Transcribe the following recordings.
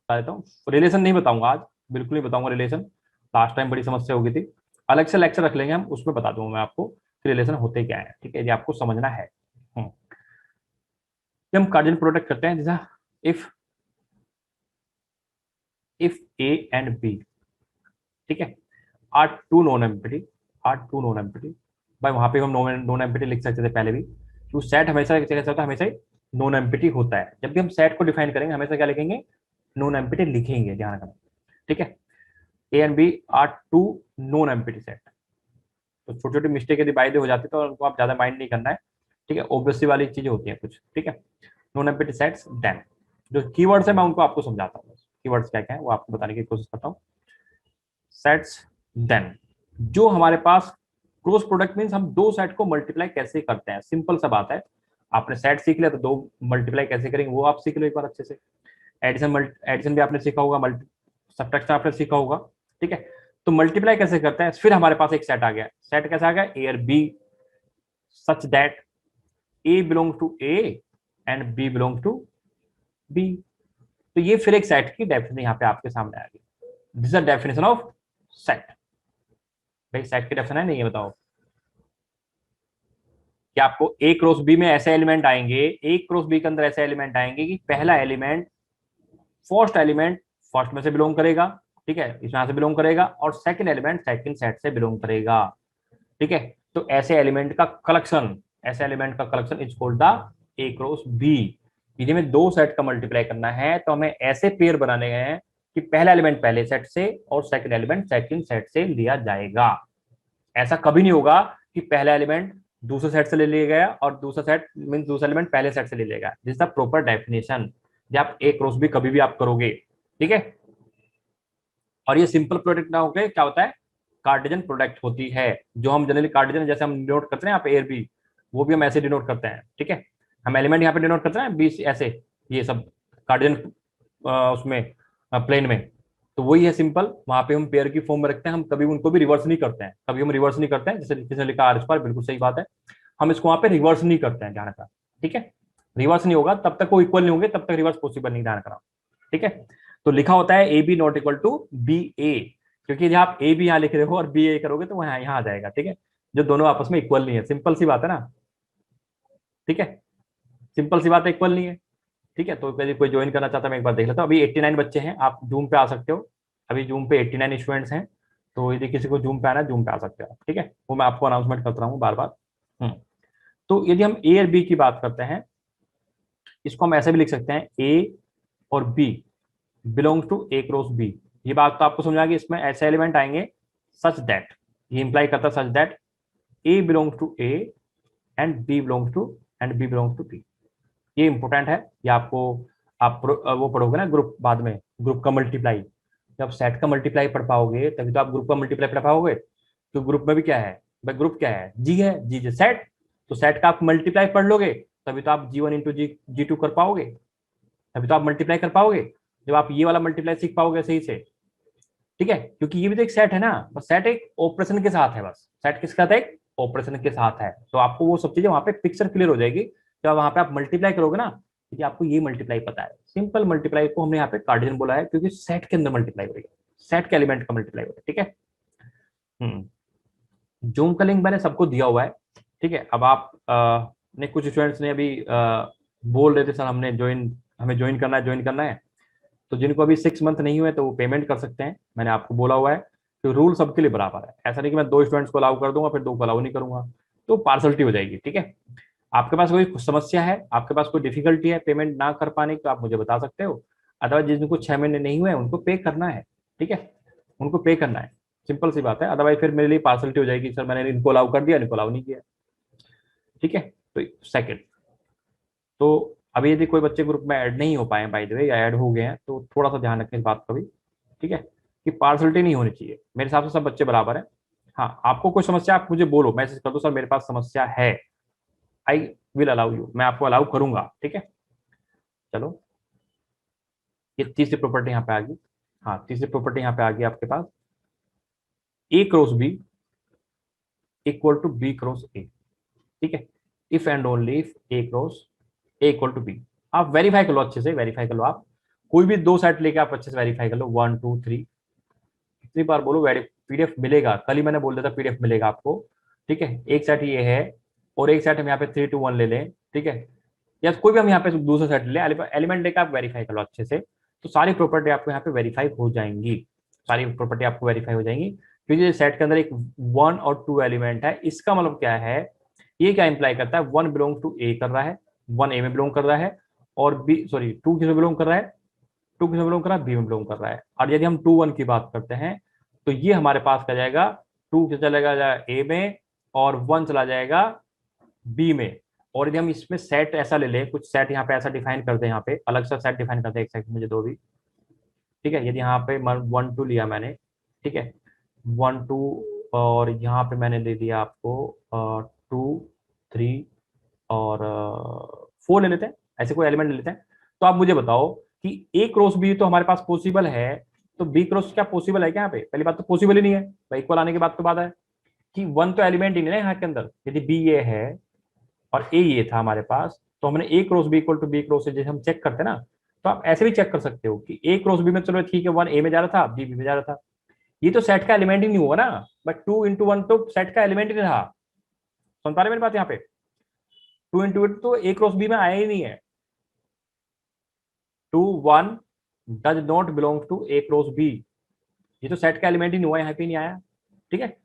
बता देता हूँ। रिलेशन नहीं बताऊंगा आज, बिल्कुल नहीं बताऊंगा रिलेशन, लास्ट टाइम बड़ी समस्या हो गई थी। अलग से लेक्चर रख लेंगे हम, उसमें बता दूंगा मैं आपको कि रिलेशन होते क्या है, ठीक है, ये आपको समझना है। जब हम कार्डिनल प्रोडक्ट करते हैं, जैसा if if A and B, ठीक है, are two non empty, are two non empty, भाई वहां पे हम नॉन एम्प्टी लिख सकते थे पहले भी, तो सेट हमेशा कैसा होता है, हमेशा नॉन एम्प्टी होता है। जब भी हम सेट को डिफाइन करेंगे हमेशा क्या लिखेंगे, नॉन एम्प्टी लिखेंगे, ध्यान रखना, ठीक है। A and B are two non empty set. तो छोटी छोटी मिस्टेक यदि बाय हो जाती है तो उनको आप ज्यादा माइंड नहीं करना है, ठीक है, ऑब्वियसली वाली चीजें होती हैं कुछ, ठीक है। नॉन एम्प्टी सेट्स देन, जो कीवर्ड्स है मैं उनको आपको समझाता हूँ, कीवर्ड्स क्या क्या है वो आपको बताने की कोशिश करता हूँ। सेट्स देन, जो हमारे पास क्रॉस प्रोडक्ट मींस हम दो सेट को मल्टीप्लाई कैसे करते हैं, सिंपल सा बात है। आपने सेट सीख लिया तो दो मल्टीप्लाई कैसे करेंगे वो आप सीख लो एक बार अच्छे से। एडिशन भी आपने सीखा होगा, मल्टी सब्ट्रैक्शन आपने सीखा होगा, ठीक है। तो मल्टीप्लाई कैसे करते हैं, फिर हमारे पास एक सेट आ गया, सेट कैसे आ गया, ए और B such that A belong to A and B belong to B. तो ये फिर एक सेट की डेफिनेशन यहाँ पे आपके सामने आ गई। This is the definition of set. भाई सेट की डेफिनेशन है नहीं, ये बताओ कि आपको ए क्रॉस बी में ऐसे एलिमेंट आएंगे, ए क्रॉस बी के अंदर ऐसे एलिमेंट आएंगे कि पहला एलिमेंट, फर्स्ट एलिमेंट फर्स्ट में से बिलोंग करेगा, ठीक है, इसमें से बिलोंग करेगा, और सेकंड एलिमेंट सेकंड सेट से बिलोंग करेगा, ठीक है। तो ऐसे एलिमेंट का कलेक्शन, ऐसे एलिमेंट का collection is called the A cross B. यदि हमें दो सेट का मल्टीप्लाई करना है तो हमें ऐसे पेयर बनाने हैं कि पहला एलिमेंट पहले सेट से और सेकंड एलिमेंट सेकंड सेट से लिया जाएगा। ऐसा कभी नहीं होगा कि पहला एलिमेंट दूसरे सेट से ले लिया गया और दूसरा सेट मीन दूसरा एलिमेंट पहले सेट से ले लिया गया। दिस द प्रॉपर डेफिनेशन जब आप ए क्रॉस बी कभी भी आप करोगे, ठीक है। और ये सिंपल प्रोडक्ट ना होकर क्या होता है, कार्टेशियन प्रोडक्ट होती है, जो हम जनरली कार्टेशियन जैसे हम डिनोट करते हैं यहाँ पे ए बी, वो भी हम ऐसे डिनोट करते हैं, ठीक है। हम एलिमेंट यहाँ पे डिनोट करते हैं बी ऐसे, ये सब कार्टेशियन उसमें प्लेन में, तो वही है सिंपल, वहां पे हम पेयर की फॉर्म में रखते हैं, हम कभी उनको भी रिवर्स नहीं करते हैं, कभी हम रिवर्स नहीं करते हैं, जैसे किसी ने लिखा आर स्क्वायर, बिल्कुल सही बात है, हम इसको वहां पे रिवर्स नहीं करते हैं, ध्यान रखना, ठीक है। रिवर्स नहीं होगा तब तक वो इक्वल नहीं होंगे, तब तक रिवर्स पॉसिबल नहीं, ध्यान रखना, ठीक है। तो लिखा होता है A B not equal to B A, क्योंकि यदि आप ए भी यहाँ लिख रहे हो और बी ए करोगे तो वह यहाँ आ जाएगा, ठीक है, जो दोनों आपस में इक्वल नहीं है, सिंपल सी बात है ना, ठीक है, सिंपल सी बात है, इक्वल नहीं है, ठीक है। तो यदि कोई ज्वाइन करना चाहता है मैं एक बार देख लेता हूँ, अभी 89 बच्चे हैं, आप जूम पे आ सकते हो, अभी जूम पे 89 स्टूडेंट्स हैं, तो यदि किसी को जूम पे आना है जूम पे आ सकते हो आप, ठीक है, वो मैं आपको अनाउंसमेंट करता हूँ बार बार। तो यदि हम ए और बी की बात करते हैं, इसको हम ऐसे भी लिख सकते हैं, ए और B belongs to A cross B. ये बात तो आपको समझ आ गई, इसमें ऐसे एलिमेंट आएंगे सच दैट, ये इंप्लाई करता है such that A belongs to A and B belongs to and B belongs to B. ये इंपॉर्टेंट है, ये आपको आप वो पढ़ोगे ना ग्रुप बाद में, ग्रुप का मल्टीप्लाई, जब सेट का मल्टीप्लाई पढ़ पाओगे तभी तो आप ग्रुप का मल्टीप्लाई पढ़ पाओगे। तो ग्रुप में भी क्या है भाई, ग्रुप क्या है, जी है, जी जी सेट, तो सेट का आप मल्टीप्लाई पढ़ लोगे तभी तो आप जी1 इंटू जी टू कर पाओगे, तभी तो आप मल्टीप्लाई कर पाओगे, जब आप ये वाला मल्टीप्लाई सीख पाओगे सही से, ठीक है, क्योंकि ये भी तो एक सेट है ना, बस सेट एक ऑपरेशन के साथ है, बस सेट किसके साथ है, एक ऑपरेशन के साथ है, तो आपको वो सब चीजें वहां पे पिक्चर क्लियर हो जाएगी जब वहां पे आप मल्टीप्लाई करोगे ना, क्योंकि आपको ये मल्टीप्लाई पता है, सिंपल मल्टीप्लाई को हमने यहाँ पे कार्डियन बोला है क्योंकि सेट के अंदर मल्टीप्लाई हो रही है, सेट के एलिमेंट का मल्टीप्लाई हो रहा है, ठीक है। जूम का लिंक मैंने सबको दिया हुआ है, ठीक है। अब आप ने कुछ स्टूडेंट्स ने अभी बोल रहे थे सर हमने ज्वाइन, हमें ज्वाइन करना है, ज्वाइन करना है, तो जिनको अभी 6 मंथ नहीं हुए तो वो पेमेंट कर सकते हैं, मैंने आपको बोला हुआ है। तो रूल सबके लिए बराबर है, ऐसा नहीं कि मैं 2 स्टूडेंट्स को अलाउ कर दूंगा फिर 2 को अलाउ नहीं करूंगा, तो पार्सलिटी हो जाएगी, ठीक है। आपके पास कोई समस्या है, आपके पास कोई डिफिकल्टी है पेमेंट ना कर पाने की, तो आप मुझे बता सकते हो, अदरवाइज जिनको 6 महीने नहीं हुए उनको पे करना है, ठीक है, उनको पे करना है, सिंपल सी बात है, अदरवाइज फिर मेरे लिए पार्सलिटी हो जाएगी, सर मैंने इनको अलाउ कर दिया, इनको अलाउ नहीं किया, ठीक है। तो सेकंड, तो अभी यदि कोई बच्चे ग्रुप में ऐड नहीं हो पाए बाय द वे या ऐड हो गए हैं तो थोड़ा सा ध्यान रखें इस बात का भी, ठीक है, कि पार्सलिटी नहीं होनी चाहिए, मेरे हिसाब से सब बच्चे बराबर है। हाँ, आपको कोई समस्या आप मुझे बोलो, मैसेज कर दो सर मेरे पास समस्या है, आई विल अलाउ यू, मैं आपको अलाउ करूंगा, ठीक है। चलो, ये तीसरी प्रॉपर्टी यहाँ पे आ गई, हाँ तीसरी प्रॉपर्टी यहाँ पे आ गई आपके पास, A cross B equal to B cross A, ठीक है, if and only if A cross A equal to B. आप वेरीफाई कर लो, अच्छे से वेरीफाई कर लो आप, कोई भी दो सेट लेके आप अच्छे से वेरीफाई कर लो, 1 2 3, कितनी बार बोलो पीडीएफ मिलेगा, कल ही मैंने बोल दिया था पीडीएफ मिलेगा आपको, ठीक है। एक सेट ये है और एक सेट हम यहाँ पे 3 2 1 ले लें, ठीक है, या कोई भी हम यहाँ पे दूसरा सेट ले एलिमेंट लेकर आप वेरीफाई कर लो अच्छे से, तो सारी प्रॉपर्टी आपको यहाँ पे वेरीफाई हो जाएंगी, सारी प्रॉपर्टी आपको वेरीफाई हो जाएंगी। क्योंकि सेट के अंदर एक 1 और 2 एलिमेंट है, इसका मतलब क्या है, ये क्या इंप्लाई करता है, 1 बिलोंग टू ए कर रहा है, 1 ए में बिलोंग कर रहा है, और बी सॉरी 2 किस में बिलोंग कर रहा है, 2 किस में बिलोंग कर रहा है, बी में बिलोंग कर रहा है। और यदि हम 2 1 की बात करते हैं तो ये हमारे पास क्या जाएगा, 2 चलेगा ए में और 1 चला जाएगा बी में। और यदि हम इसमें सेट ऐसा ले लें, कुछ सेट यहाँ पे ऐसा डिफाइन करते हैं, यहाँ पे अलग सा सेट डिफाइन करते हैं, एक सेकंड मुझे दो भी, ठीक है। यदि यहाँ पे 1 2 लिया मैंने, ठीक है, 1 2, और यहाँ पे मैंने दे दिया आपको 2 3 और 4 ले लेते हैं, ऐसे कोई एलिमेंट ले लेते हैं। तो आप मुझे बताओ कि ए क्रॉस बी तो हमारे पास पॉसिबल है, तो बी क्रॉस क्या पॉसिबल है क्या, यहाँ पे पहली बात तो पॉसिबल ही नहीं है भाई, इक्वल आने के बाद तो बात है कि 1 तो एलिमेंट ही नहीं है यहाँ के अंदर। यदि बी ये है और ए ये था हमारे पास, तो हमने A cross B equal to B cross, जैसे हम चेक करते हैं ना, तो आप ऐसे भी चेक कर सकते हो कि ए क्रॉस बी में चलो ठीक है, 1 ए में जा रहा था, बी बी में जा रहा था, ये तो सेट का एलिमेंट ही नहीं हुआ ना, बट 2 इंटू 1 तो सेट का एलिमेंट ही नहीं रहा। सुन पा रहे मेरी बात, यहाँ पे 2 इंटू 1 तो ए क्रॉस बी में आया ही नहीं है, 2 1 does not belong to A cross B, ये तो सेट का एलिमेंट ही नहीं हुआ, यहाँ पे नहीं आया, ठीक है।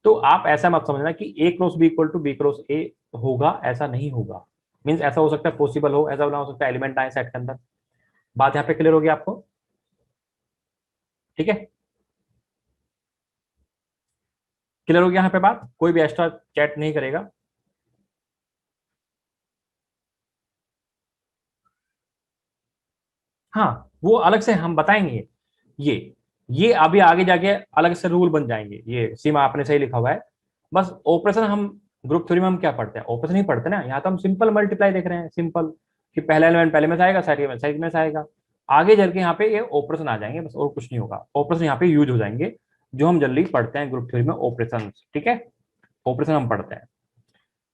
तो आप ऐसा मत समझना कि A cross B equal to B cross A होगा, ऐसा नहीं होगा। मीन्स ऐसा हो सकता है पॉसिबल हो, ऐसा ना हो सकता है एलिमेंट आए सेट के अंदर। बात यहाँ पे क्लियर होगी आपको, ठीक है, क्लियर होगी यहाँ पे बात, कोई भी एक्स्ट्रा चैट नहीं करेगा। हाँ वो अलग से हम बताएंगे, ये अभी आगे जाके अलग से रूल बन जाएंगे, ये सीमा आपने सही लिखा हुआ है। बस ऑपरेशन हम ग्रुप थ्योरी में हम क्या पढ़ते हैं, ऑपरेशन ही पढ़ते हैं ना, यहाँ तो हम सिंपल मल्टीप्लाई देख रहे हैं, सिंपल कि पहला एलिमेंट पहले में से आएगा, सेकंड में से आएगा, आगे चल के यहाँ पे ये ऑपरेशन आ जाएंगे, बस और कुछ नहीं होगा, ऑपरेशन यहाँ पे यूज हो जाएंगे, जो हम जल्दी पढ़ते हैं ग्रुप थ्योरी में ऑपरेशन, ठीक है, ऑपरेशन हम पढ़ते हैं।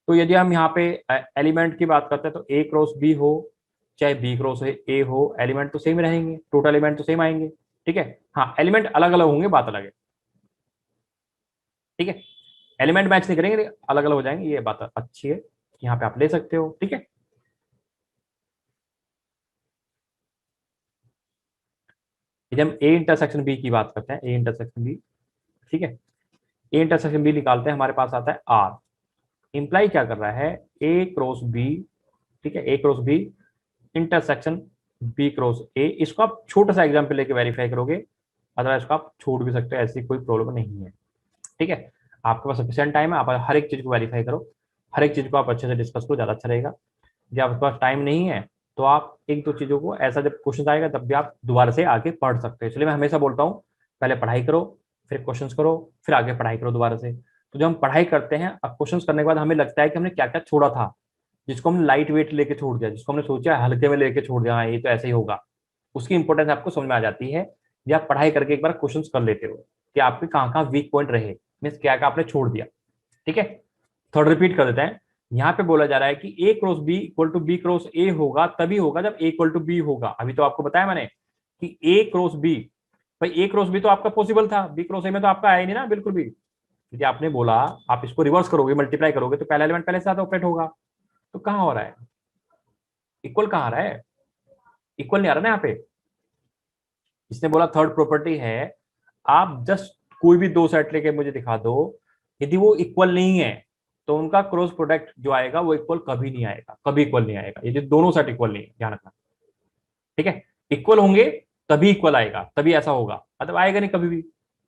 तो यदि हम यहाँ पे एलिमेंट की बात करते हैं, तो ए क्रॉस बी हो चाहे बी क्रॉस ए हो, एलिमेंट तो सेम रहेंगे, टोटल एलिमेंट तो सेम आएंगे, ठीक है। हाँ एलिमेंट अलग अलग होंगे, बात अलग है, ठीक है, एलिमेंट मैच नहीं करेंगे, अलग अलग हो जाएंगे, ये बात अच्छी है, यहाँ पे आप ले सकते हो, ठीक है। यदि हम ए इंटरसेक्शन बी की बात करते हैं, ए इंटरसेक्शन बी, ठीक है, ए इंटरसेक्शन बी निकालते हैं, हमारे पास आता है आर, इंप्लाई क्या कर रहा है, ए क्रॉस बी, ठीक है, A cross B intersection B cross A, इसको आप छोटा सा एग्जाम्पल लेके वेरीफाई करोगे, अदरवाइज इसको आप छोड़ भी सकते हो, ऐसी कोई प्रॉब्लम नहीं है, ठीक है। आपके पास सफिशिएंट टाइम है, आप हर एक चीज को वेरीफाई करो, हर एक चीज को आप अच्छे से डिस्कस करो, ज्यादा अच्छा रहेगा। जब आपके पास टाइम नहीं है तो आप एक दो चीजों को ऐसा, जब क्वेश्चन आएगा तब भी आप दोबारा से आगे पढ़ सकते हो, इसलिए मैं हमेशा बोलता हूँ पहले पढ़ाई करो, फिर क्वेश्चंस करो, फिर आगे पढ़ाई करो दोबारा से। तो जब हम पढ़ाई करते हैं, अब क्वेश्चंस करने के बाद हमें लगता है कि हमने क्या क्या छोड़ा था, जिसको हमने लाइट वेट लेके छोड़ दिया, जिसको हमने सोचा हल्के में लेके छोड़ दिया, हाँ ये तो ऐसे ही होगा, उसकी इंपॉर्टेंस आपको समझ में आ जाती है जब आप पढ़ाई करके एक बार क्वेश्चन कर लेते हो कि आपके कहाँ कहाँ वीक पॉइंट रहे, मीन्स क्या क्या आपने छोड़ दिया, ठीक है। थर्ड रिपीट कर देते हैं, यहाँ पे बोला जा रहा है कि A cross B equal to B cross A होगा, तभी होगा जब ए इक्वल टू बी होगा। अभी तो आपको बताया मैंने कि ए क्रॉस बी, भाई ए क्रॉस बी तो आपका पॉसिबल था, बी क्रॉस ए में तो आपका आया नहीं ना बिल्कुल भी, यदि आपने बोला आप इसको रिवर्स करोगे, मल्टीप्लाई करोगे, तो पहला एलिमेंट पहले से ज्यादा ऑपरेट होगा, तो कहाँ हो रहा है, इक्वल कहाँ आ रहा है, इक्वल नहीं आ रहा ना यहाँ पे। इसने बोला थर्ड प्रॉपर्टी है, आप जस्ट कोई भी दो सेट लेके मुझे दिखा दो, यदि वो इक्वल नहीं है तो उनका क्रॉस प्रोडक्ट जो आएगा वो इक्वल कभी नहीं आएगा, कभी इक्वल नहीं आएगा, यदि दोनों सेट इक्वल नहीं है, ध्यान रखना, ठीक है। इक्वल होंगे तभी इक्वल आएगा, तभी ऐसा होगा, मतलब आएगा नहीं कभी भी,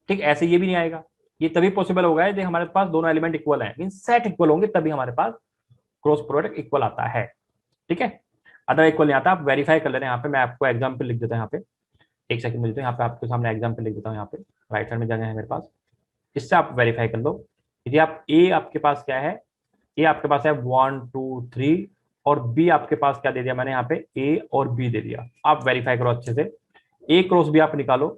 ठीक, ऐसे ये भी नहीं आएगा, ये तभी पॉसिबल होगा यदि हमारे पास दोनों एलिमेंट इक्वल है, मीन सेट इक्वल होंगे तभी हमारे पास क्रॉस प्रोडक्ट इक्वल आता है, ठीक है। अदर इक्वल नहीं आता, आप वेरीफाई कर लेना, यहाँ पे मैं आपको एग्जाम्पल लिख देता हूँ, यहाँ पे एक सेकंड मुझे, यहाँ पे आपके सामने एग्जाम्पल लिख देता हूँ, यहाँ पे राइट साइड में जगह है मेरे पास, इससे आप वेरीफाई कर लो। यदि आप ए आपके पास क्या है, ए आपके पास है 1 2 3, और बी आपके पास क्या दे दिया मैंने यहाँ पे, ए और बी दे दिया, आप वेरीफाई करो अच्छे से, ए क्रॉस बी आप निकालो,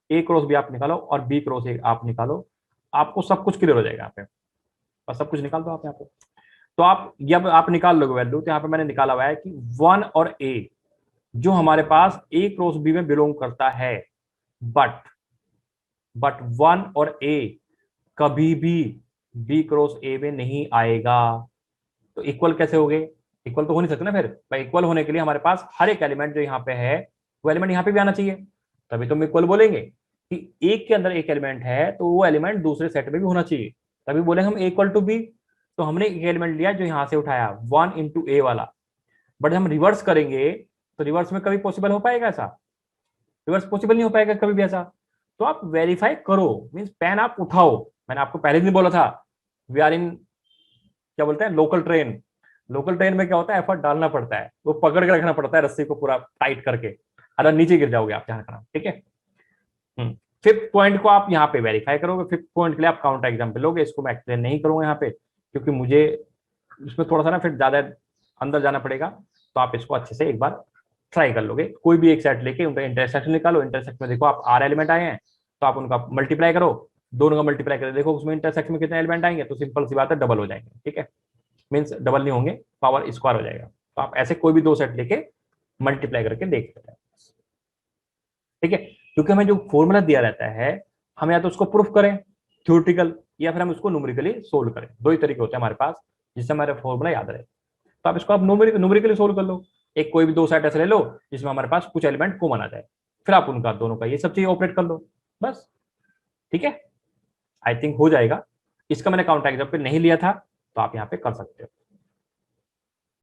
ए क्रॉस बी आप निकालो और बी क्रॉस ए आप निकालो, आपको सब कुछ क्लियर हो जाएगा यहाँ पे, बस सब कुछ निकाल दो आप यहाँ पे। तो आप जब आप निकाल लोगे वैल्यू, तो यहाँ पे मैंने निकाला हुआ है कि 1 और ए जो हमारे पास ए क्रॉस बी में बिलोंग करता है, बट वन और ए कभी भी बी क्रॉस ए में नहीं आएगा। तो इक्वल कैसे हो गए? इक्वल तो हो नहीं सकते ना। फिर भाई इक्वल होने के लिए हमारे पास हर एक एलिमेंट जो यहाँ पे है वो एलिमेंट यहाँ पे भी आना चाहिए, तभी तो हम इक्वल बोलेंगे। कि एक के अंदर एक एलिमेंट है तो वो एलिमेंट दूसरे सेट में भी होना चाहिए, तभी बोलेंगे हम इक्वल टू बी। तो हमने एक एलिमेंट लिया जो यहाँ से उठाया 1 × A वाला, बट हम रिवर्स करेंगे तो रिवर्स में कभी पॉसिबल हो पाएगा ऐसा? रिवर्स पॉसिबल नहीं हो पाएगा कभी भी ऐसा। तो आप वेरीफाई करो, मीन्स पेन आप उठाओ। मैंने आपको पहले दिन बोला था वी आर इन, क्या बोलते हैं, लोकल ट्रेन। लोकल ट्रेन में क्या होता है, एफर्ट डालना पड़ता है, वो पकड़ के रखना पड़ता है रस्सी को पूरा टाइट करके, अगर नीचे गिर जाओगे आप ध्यान रखना, ठीक है। फिफ्थ पॉइंट को आप यहाँ पे वेरीफाई करोगे, फिफ्थ पॉइंट के लिए आप काउंटर एग्जाम्पल लोगे। इसको मैं एक्सप्लेन नहीं करूंगा यहाँ पे, क्योंकि मुझे इसमें थोड़ा सा ना फिर ज्यादा अंदर जाना पड़ेगा। तो आप इसको अच्छे से एक बार ट्राई कर लोगे। कोई भी एक सेट लेके उनका इंटरसेक्शन निकालो, इंटरसेक्शन में देखो आप आर एलिमेंट आए हैं तो आप उनका मल्टीप्लाई करो, दोनों का मल्टीप्लाई करो, देखो उसमें इंटरसेक्शन में कितने एलिमेंट आएंगे, तो सिंपल सी बात है डबल हो जाएंगे, ठीक है। मीन्स डबल नहीं होंगे, पावर स्क्वायर हो जाएगा। तो आप ऐसे कोई भी दो सेट लेके मल्टीप्लाई करके देख सकते हैं, ठीक है। क्योंकि हमें जो फॉर्मूला दिया रहता है, हम या तो उसको प्रूफ करें थ्योरेटिकल, या फिर हम उसको न्यूमेरिकली सोल्व करें। दो ही तरीके होते हैं हमारे पास जिससे हमारा फॉर्मूला याद रहे। तो आप इसको आप न्यूमेरिकली सोल्व कर लो। एक कोई भी दो सेट ऐसे ले लो जिसमें हमारे पास कुछ एलिमेंट कॉमन आ जाए, फिर आप उनका दोनों का ये सब चीज ऑपरेट कर लो, बस, ठीक है। आई थिंक हो जाएगा। इसका मैंने काउंटर एग्जाम्पल नहीं लिया था, तो आप यहाँ पे कर सकते हो।